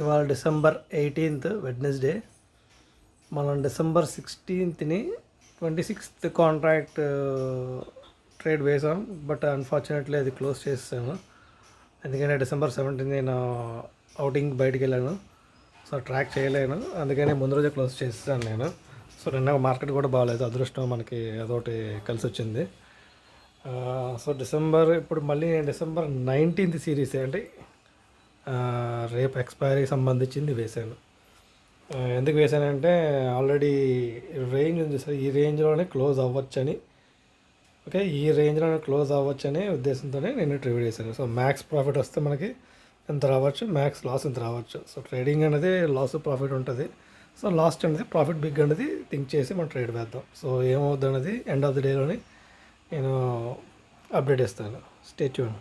ఇవాళ December 18th Wednesday. మనం December 16th 26th contract trade వేసాం. బట్ అన్ఫార్చునేట్లీ అది క్లోజ్ చేసాను. ఎందుకంటే డిసెంబర్ 17 నేను అవుటింగ్ బయటికి వెళ్ళాను. సో ట్రాక్ చేయలేను, అందుకని ముందు రోజే క్లోజ్ చేస్తాను నేను. సో నిన్న మార్కెట్ కూడా బాగాలేదు, అదృష్టం మనకి అదొకటి కలిసి వచ్చింది. సో ఇప్పుడు మళ్ళీ డిసెంబర్ 19th సిరీస్ అంటే రేపు ఎక్స్పైరీ సంబంధించింది వేశాను. ఎందుకు వేసానంటే ఆల్రెడీ రేంజ్ ఉంది సార్, ఈ రేంజ్లోనే క్లోజ్ అవ్వచ్చని. ఓకే, ఈ రేంజ్లోనే క్లోజ్ అవ్వచ్చనే ఉద్దేశంతోనే నేను ట్రేడ్ చేశాను. సో మ్యాక్స్ ప్రాఫిట్ వస్తే మనకి ఎంత రావచ్చు, మ్యాక్స్ లాస్ ఎంత రావచ్చు. సో ట్రేడింగ్ అనేది లాస్ ప్రాఫిట్ ఉంటుంది. సో లాస్ట్ అనేది ప్రాఫిట్ బిగ్ అనేది థింక్ చేసి మనం ట్రేడ్ వేద్దాం. సో ఏమవుద్ది అనేది ఎండ్ ఆఫ్ ది డేలోని నేను అప్డేట్ ఇస్తాను. Stay tune.